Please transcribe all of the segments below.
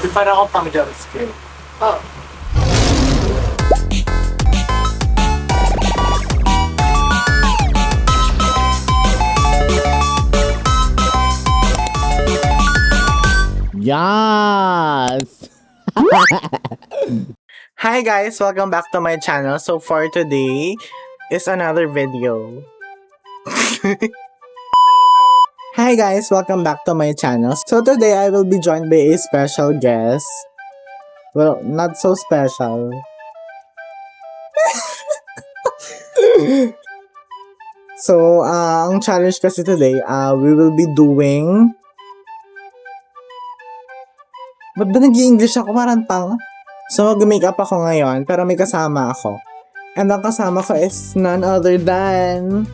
Di para ako pang jump scare. Oh. Yes! Hi guys! Welcome back to my channel. So for today is another video. Hi guys! Welcome back to my channel. So today I will be joined by a special guest. Well, not so special. So, ang challenge kasi today, we will be doing... Ba't ba nag-i-English ako? Parang tanga. So, mag-makeup ako ngayon, pero may kasama ako. And ang kasama ko is none other than...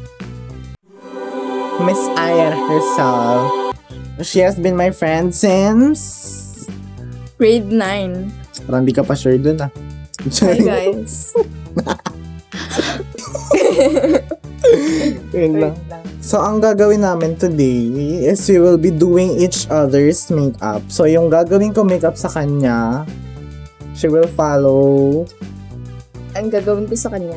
Miss Aya herself. She has been my friend since... Grade 9. Parang di ka pa sure dun ah. Hi guys. Yun lang. So, ang gagawin namin today is we will be doing each other's makeup. So, yung gagawin ko makeup sa kanya, she will follow. Ang gagawin ko sa kanya.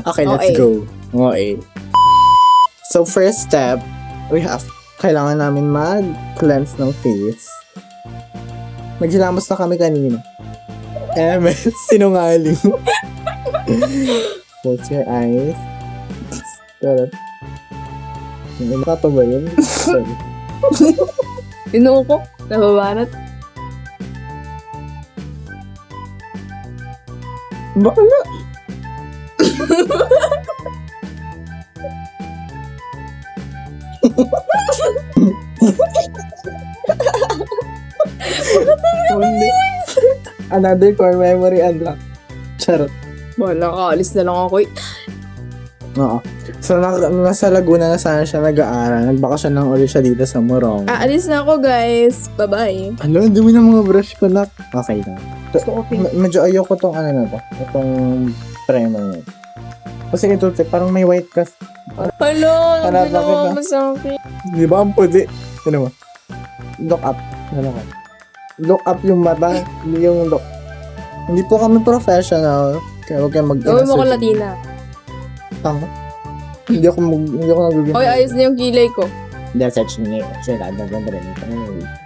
Okay, let's Okay. go. Okay. So, first step, kailangan namin mag-cleanse ng face. Naghilamos na kami kanina. Sinungaling. Close your eyes. Pero, ano pa ba yun? Sorry. Inuo ko. Nababanat. Bakla. Hindi. Another core memory unlock. Charot. Wala ka. Alis na lang ako eh. Oo. So, nasa Laguna na sana siya nag-aaral. Nagbakasyon lang ulit siya dito sa Morong. Aalis na ako guys. Bye-bye. Ano? Ang dumi ng mga brush ko na. Okay lang. Gusto ko pink. Medyo ayoko tong ano na to. Itong primer niya. Kasi ito, parang may white cast. Hello. Hanap Nagpila kita. ko sa akin. Di ba ang puti? Ano mo? Look up. Ano ka? Look up yung mata. Yung look. Hindi po kami professional. Kaya huwag kayong Gawin mo ko Latina. Tama. Hindi ako naguging. Oy, ayos na yung kilay ko. Hindi, search niya. Siya, ganda rin.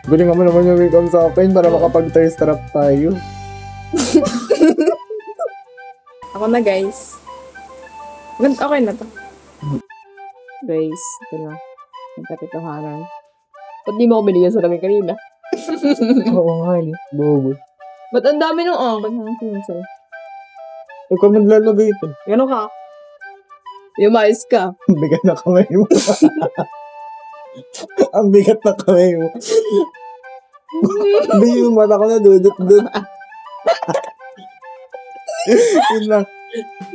Galing mo naman yung make-up sa akin para makapag-thirst trap tayo. Ako na guys. Okay na to. Guys, ito na. Ang kapitohanan. Ba't di mo ako binigyan sa lamin kanina? Oo nga, bobo. Ba't ang dami nung akin? Sir? Ikaw naglalagay ito. Gano'n ka? Yumayos ka. Ang bigat na kamay mo. Ang bigat na kamay mo. Hindi yung mata ko na dudot-dut. Yun lang.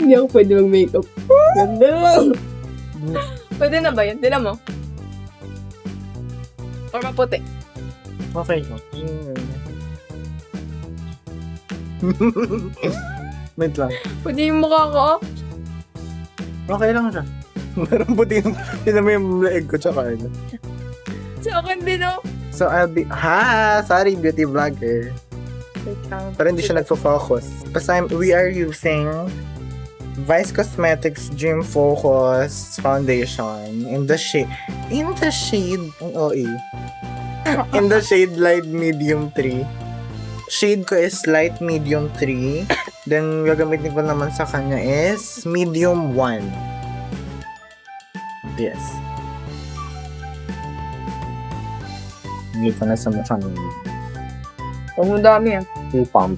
Hindi ako pwede mag-makeup. Ganda lang. Pwede na ba yun? Tinan mo. Or maputi. Okay ko. Wait lang. Pwede yung mukha ko. Okay lang siya. Meron puti yung, tinan mo yung leeg ko tsaka ano. Sa akin din oh. So, I'll be, sorry, beauty vlogger. Wait lang. Pero hindi siya nagfo-focus. Basta we are using Vice Cosmetics Dream Focus Foundation in the shade, ang OA. In the shade light medium 3. Shade ko is light medium 3. Then, gagamitin ko naman sa kanya is medium 1. Yes. Hindi ko na sa mukha ng Huwag mo dami ah. pump.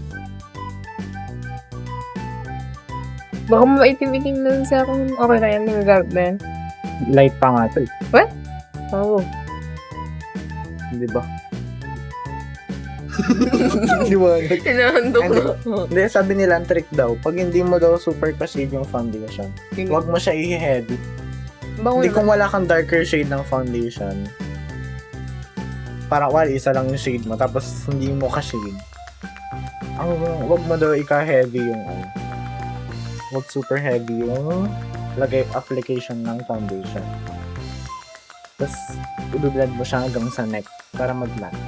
Baka maitim-itim lang sa akin. Okay na yan. Nagagamit na yan. Light pa nga to. Oo. Di ba? Liwanag. Hinahandok Ano? ko. Hindi, sabi nila ang trick daw. Pag hindi mo daw super ka-shade yung foundation, huwag mo siya i-heavy. Bango Hindi naman. kung wala kang darker shade ng foundation, parang isa lang yung shade mo, tapos hindi mo ka-shade. Huwag mo daw ika-heavy yung huwag super heavy yung application ng foundation. Tapos, i-blend mo siya hanggang sa neck para mag-match.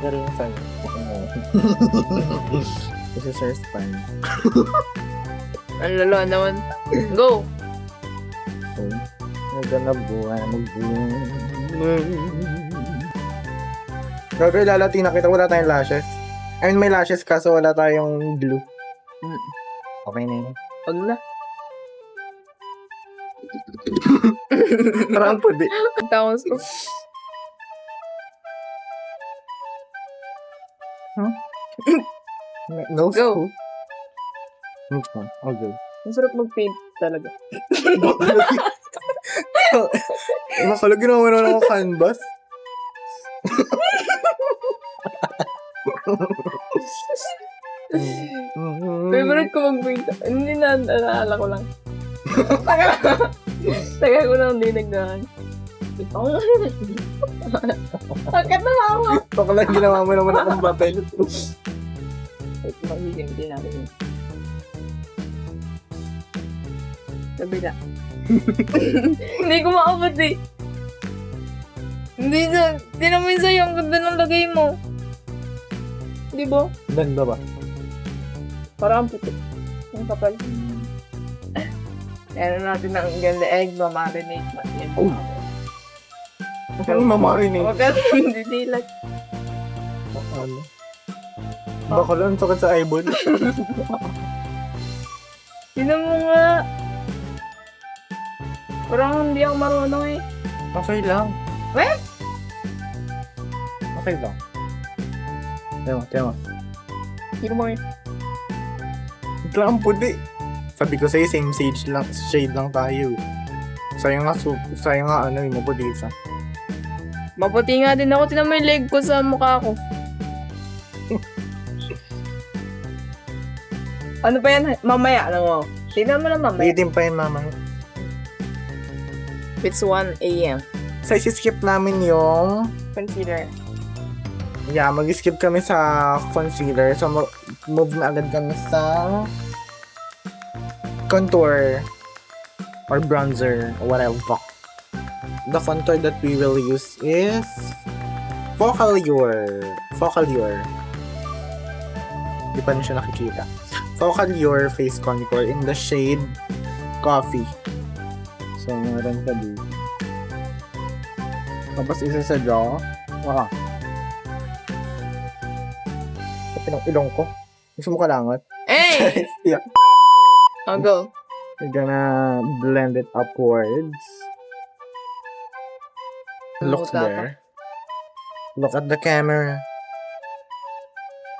Pero yung sa'yo, kasi sa spine. Ang lalo naman. Go! So, naganabuhan, Gagawin lalati na kita, wala tayong lashes. I mean, may lashes kaso wala tayong glue. Okay na yun. Huwag na. Parang pwede. Ang tawag ko. No Go. school. Next one. I'll go. Ang sarap mag-paint talaga. Makalagin naman na ng canvas. Favorite ko mag-paint. Hindi na, naalala ko lang. Taga ko lang dinagdahan. Bakit na ako? Baka lang ginawa mo naman akong papel. Wait, magiging din natin yun. Kabila. Hindi ko maabot eh. Hindi na, hindi naman sa'yo. Ang ganda ng lagay mo. Di ba? Ganda ba? Parang puti. Ang kapal. Meron natin ng ganda egg, mamarinate natin. Oh. Ano mamarinate? Huwag ka hindi dilat. Ano? Baka lang sakit sa eyeball. Sino mo nga? Parang hindi ako marunong eh. Okay lang. Eh? Okay lang. Tema. Sino mo eh? Ito lang ang puti. Sabi ko sa'yo, same shade lang tayo. Sa'yo nga ano, yung maputi isa. Maputi nga din ako. Tinan mo yung leg ko sa mukha ko. Ano pa yan? Mamaya lang mo. Tingnan mo na mamaya. Waiting pa yun, mama. It's 1 a.m. So, isi-skip namin yung... Consider. Yeah, mag-skip kami sa concealer. So, move na agad kami sa... contour. Or bronzer. Or whatever. The contour that we will use is... Focallure. Di pa rin siya nakikita. Focallure face contour in the shade Coffee. So, meron ka dito. Tapos isa sa jaw. Kapit ng ilong ko. Gusto mo kalangot? Hey! Yeah. I'll go. We're gonna blend it upwards. Look Tapa. there. Look at the camera.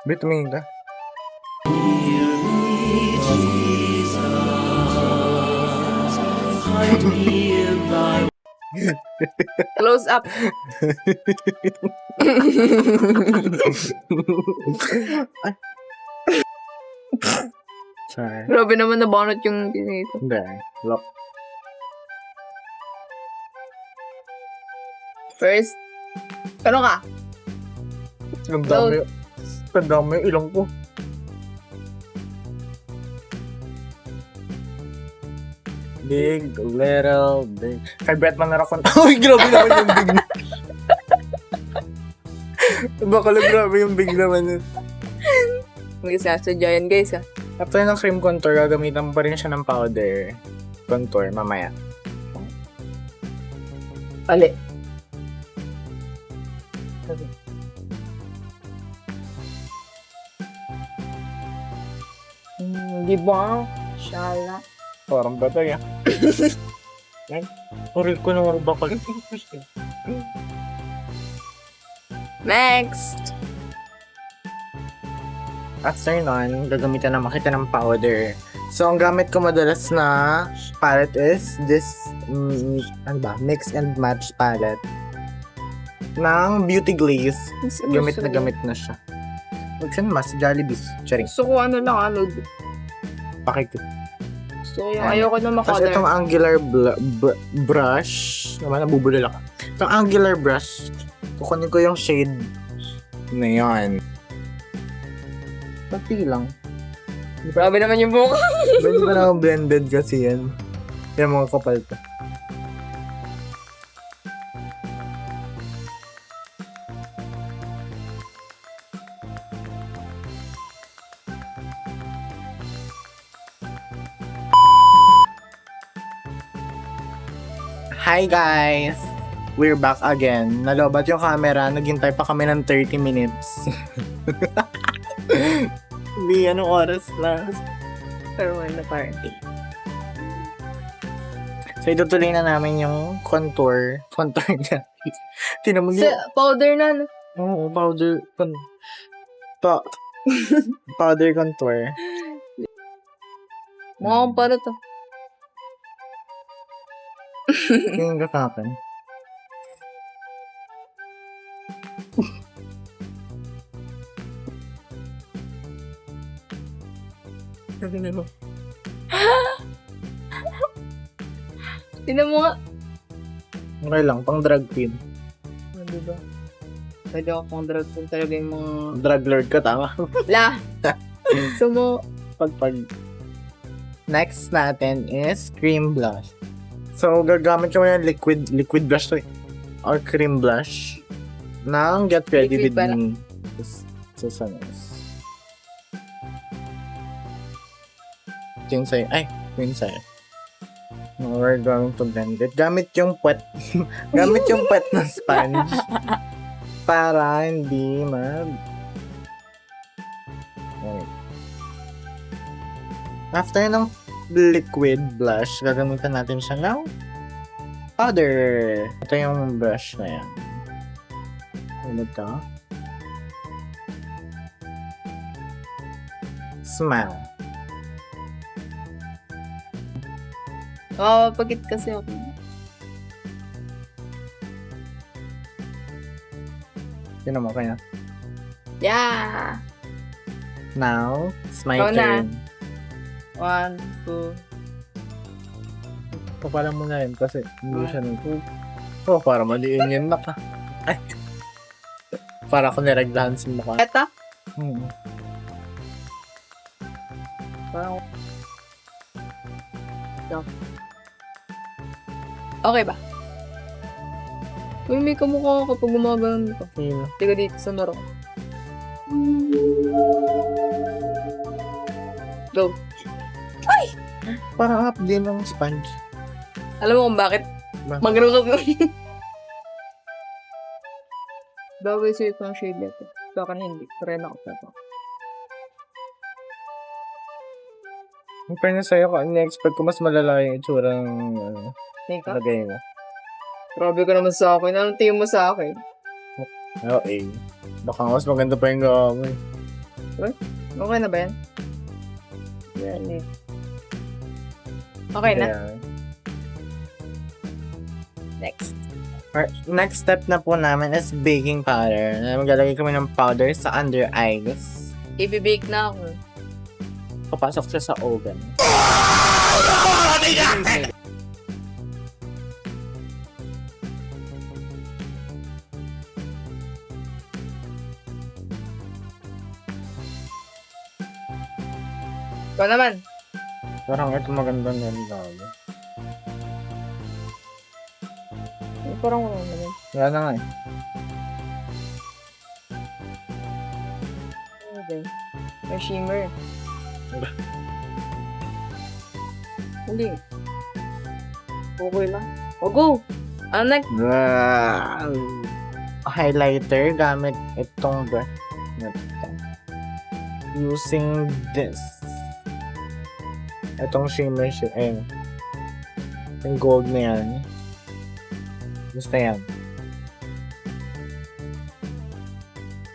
Bit tumingin ka. Close up. Sorry. Grabe naman nabanot yung tinig ko. There. Look. First, ano ka? Ang dami yung ilong ko. Big, little, big. Kay Bretman na rakon. Uy, grabe naman yung big na. Baka lang grabe yung big naman yun. Mag-isasadya yan guys ha. After ng cream contour, gagamitan pa rin siya ng powder contour mamaya. Ali. Di ba? Shala. Parang batay ah. Sorry ko naman bakal. Next! After nun, gagamitan naman kita ng powder. So, ang gamit ko madalas na palette is this, mix and match palette ng Beauty Glaze. Gamit na siya. Huwag siya mas Jollibee. Charing. Gusto ko ano lang, ano. Pakikit. So, yung ayoko na Tapos makolor. itong angular brush, naman nabubulala ka. Itong angular brush, kukunin ko yung shade na yan. Pati lang. Grabe naman yung buka. Pwede ba naman blended kasi yan? Yan mga kapal to. Hi guys! We're back again. Nalobat yung camera, naghintay pa kami ng 30 minutes. Hindi, anong oras na? Pero na party. So, itutuloy na namin yung contour. Contour na. Tinan mo Sa yun. powder na, no? Oo, powder. Powder contour. Mukhang paano to? Tingin ka sa akin. Tingnan mo. Tinan mo nga. Okay lang, pang drag queen. Ano diba? Pwede ako pang drag queen talaga yung mga... Drag lord ka, tama? La! So mo... Pagpag. Next natin is cream blush. So, gagamit ko ng liquid blush to eh. Or cream blush. Nang Get Ready Liquid With pala. Me. Susanos. Ito yung sa'yo. Ay, ito yung sa'yo. No, we're going to blend it. Gamit yung puwet. Gamit yung puwet ng sponge. Para hindi Okay. After ng liquid blush, gagamitan natin siya ng powder. Ito yung brush na yan. Ano ito? Smile. Pagkit kasi ako. Tinan mo kaya. Yeah! Now, it's my Ikaw na. turn. 1, 2... Papalam mo na yun kasi hindi siya nag... Oh, para maliin yun na ka. Ay. Para ako niragdahan sa mukha. Eto? Parang... Okay ba? Uy, may kamukha ko kapag gumagano'n ko. Sino? Tiga dito sa laro. Go. Para up din ng sponge. Alam mo kung bakit? Bakit? Magano ka. Bagay sa'yo itong shade nito. Sa akin hindi. Try na ako sa ito. Yung fairness sa'yo, in-expect ko mas malala yung itsura ng Think ka? lagay mo. Grabe ka naman sa akin. Anong tingin mo sa akin? Okay. Baka mas maganda pa yung gawa mo eh. Okay na ba yan? Yan eh. Okay na? Kaya- Next. Alright, next step na po namin is baking powder. Maglalagay kami ng powder sa under eyes. I-bake na ako. Papasok siya sa oven. Ikaw naman. Parang ito maganda na lalo. Parang wala naman. Wala na nga eh. Okay. May shimmer. Hindi. Okay lang. O go! Ano next? Highlighter gamit itong brush na ito. Using this. Itong shimmer siya. Ayun. Yung gold na yan. Gusto yan.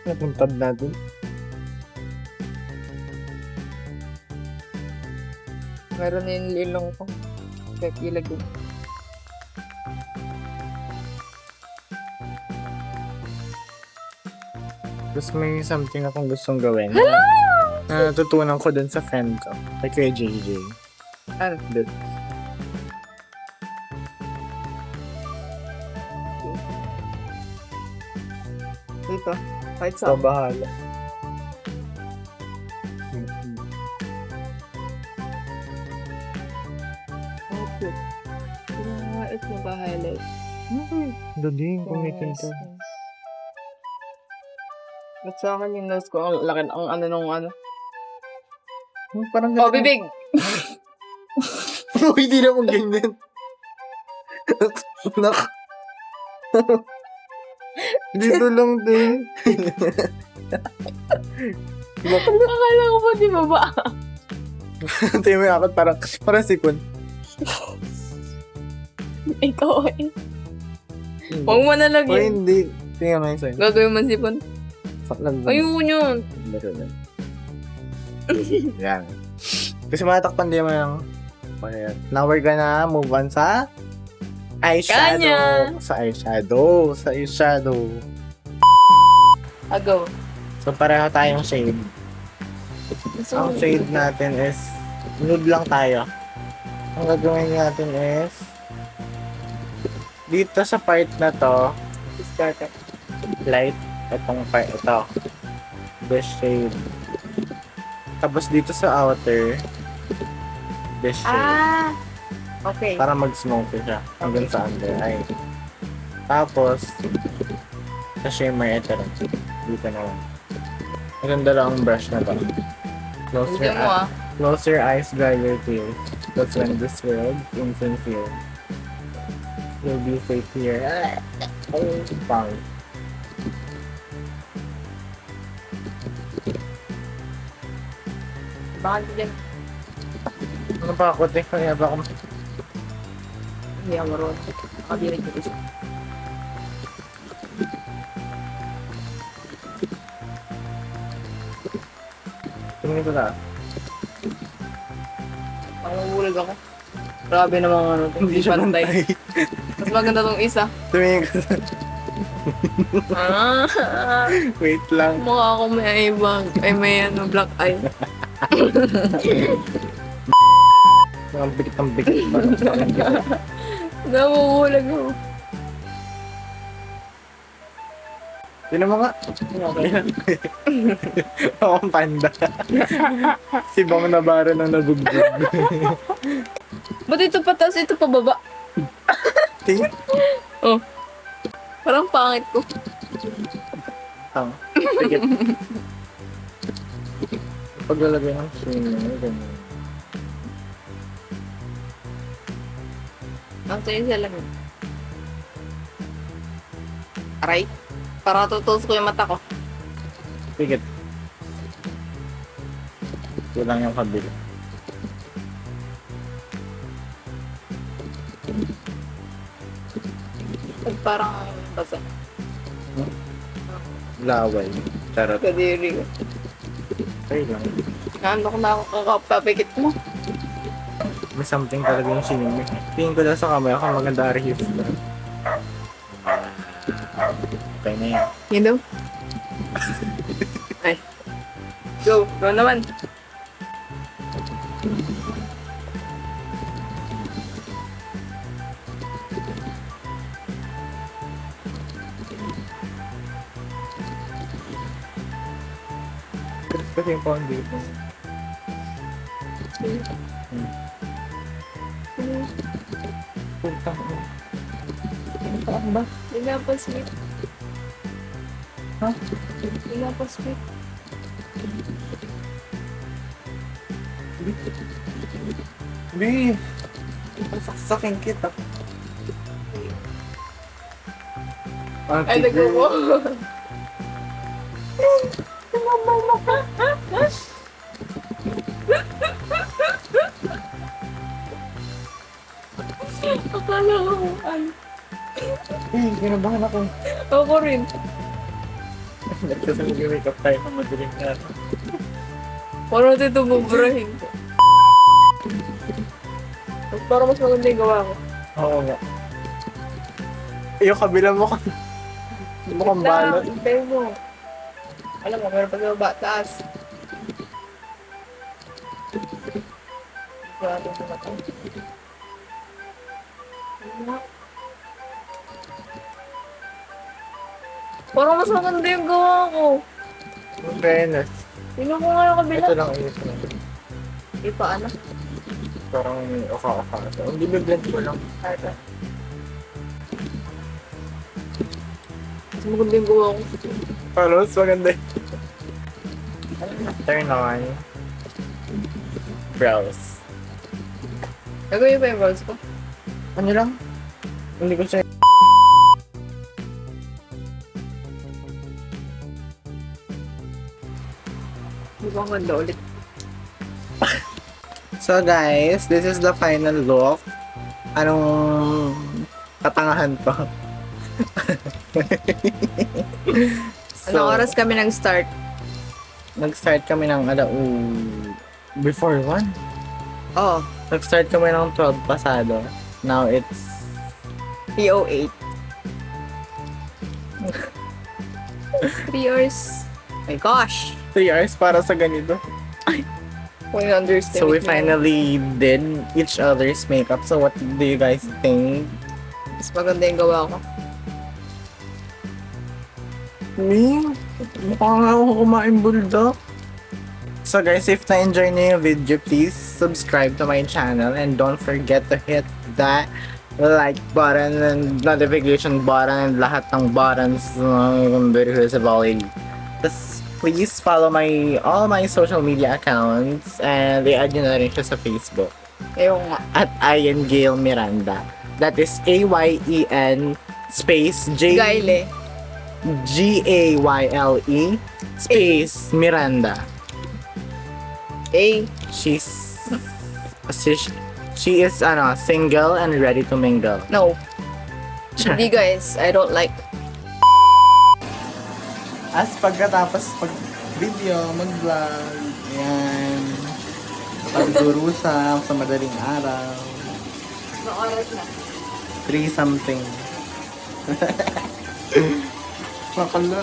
Napuntab natin. Meron na yung ilong ko. Check ilagay. Tapos may something akong gustong gawin. Na natutunan ko dun sa friend ko. Kay Kuya JJ. Ano? Dun. Dito. Kahit So, saan. bahala. Okay. Ito mo ba highlight? Duding, kumikil ka. At sa akin yung nose ko, ang laki, ang ano nung ano. Parang Oh, bibig! Hindi na mong ganyan. Nak. Dito lang din. Akala ko ba di ba ba? Tayo may akot parang sipon. Ikaw eh. Huwag mo na O lagyan. hindi. Tingnan mo yung sign. Gagawin man sipon. Saklan mo. Ayoko yun. Laro na. Yan. Kasi matakpan din mo yung... Now we're gonna move on sa eyeshadow. Kanya. Sa eyeshadow. Sa eyeshadow. Agaw. So pareho tayong shade. Ang shade natin is nude lang tayo. Ang gagawin natin is dito sa part na to, Discard. light. Itong part, ito. This shade. Tapos dito sa outer, this shade. Ah. Okay. Para mag-smoky siya. Hanggang sa under eye. Tapos, sa shimmer, ito lang. Dito na lang. Maganda lang ang brush na to. Close your, Hindi mo close your eyes, dry your tears. That's when this world insincere. You'll be safe here. Oh, pang. Baka dyan. Ano pa ako? Kaya ba ako? Hindi ako maroon. Nakabinig ko isa. Tingin ko na. Pangubulag ako. Grabe namang ano. Hindi pantay. Mas maganda tong isa. Tumingin ko na. Ah. Wait lang. Mukha ako may eye bag. Ay, may ano, black eye. Ang bigit pa. Namubulag ako. Tinan mo nga. Ako ang panda. Si Bang Navarro na nabugbog. Ba't ito pataas, ito pababa? Tingin. Oh. Parang pangit ko. Tama. Sige. Paglalagay ng shimmer, ganyan. Ang sa'yo siya lang. Aray. Para tutos ko yung mata ko. Sige. Kulang yung kabila. Pag parang basa. Laway. Charot. Kadiri ko. Okay lang. Ano ko na ako kakapapikit mo. May something talaga yung shimmer. Tingin ko lang sa kamay ako maganda arhis na. Okay na yan. You know? Ay. Go. Go naman. Kasi yung foundation. Puntang mo. Saan ba? Hindi nga pa sweet. Ha? Hindi nga pa sweet. Bi! Saksakin kita. Ay, nag-uwo. Akala ko kung ano. Kinabahan ako. Ako rin. Kasi mag-makeup tayo ng madaling araw. Parang ito bubrahin ko. Parang mas maganda yung gawa ko. Oo nga. Yung kabila mo ka. Mukhang balot. Hintay mo. Alam mo, meron pa sa baba, taas. Wala itong tumatang. Parang mas maganda yung gawa ko. In fairness. Tingnan ko nga yung kabila. Ito lang ayos na. Di pa ano? Parang oka-oka. Hindi blend ko lang. Ito. Mas maganda yung gawa ko. Parang mas maganda. Turn on. Browse. Nagawin pa yung brows ko. Ano lang? Hindi ko siya Mukhang ganda ulit. So guys, this is the final look. Anong katangahan to? Anong oras kami nag-start? Nag-start kami ng before 1. Oh, Nag-start kami ng 12 pasado. Now it's 3:08. 3 hours. My gosh. 3 hours para sa ganito. We understand. So we finally did each other's makeup. So what do you guys think? Mas maganda yung gawa ko. Me? Mukhang ako kumain bulldog. So guys, if na-enjoy niyo yung video, please subscribe to my channel and don't forget to hit that like button and notification button and lahat ng buttons ng Virtuosity. Please follow all my social media accounts and i-add nyo na rin siya sa Facebook Ayaw nga. at Ian Gail Miranda. That is AYEN space Gayle. GAYLE space Miranda. A. She is single and ready to mingle. No. Hindi guys, I don't like. As pagkatapos video, mag-vlog, yan, pagdurusa sa madaling araw, Anong oras na? 3 something. Makala,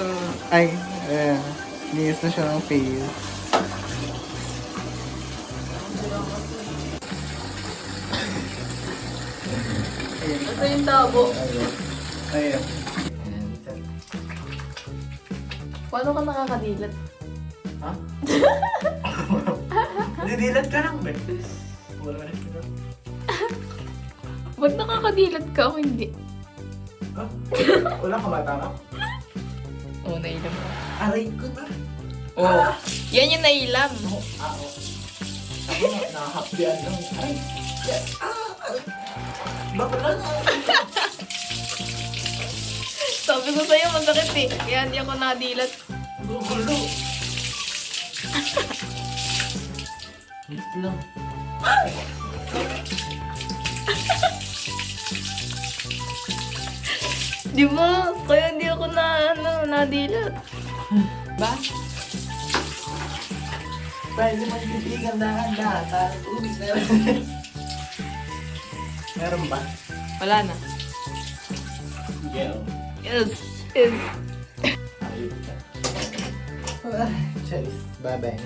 ay, ayan, linis na siya ng face. Ito yung tabo. Ayan. Paano ka nakakadilat? Ha? Didilat ka lang, Ben. Wala na rin. Ba't nakakadilat ka o hindi? Ha? Wala ka matama? Oo, nailam ko. Aray ko na. Oo. Yan yung nailam. Ako. Ako na, nakahapyan lang. Ay! Bakla na. Sabi ko sa'yo, masakit eh. Kaya hindi ako nadilat. Gugulo. Hit lang. Di ba? Kaya hindi ako nadilat. Ba? Pwede magtitigan na handa. Tarang tubig na yun. Meron ba? Wala na. Yeah. Yes. Yes. Ayun ka. Cheers. Bye-bye.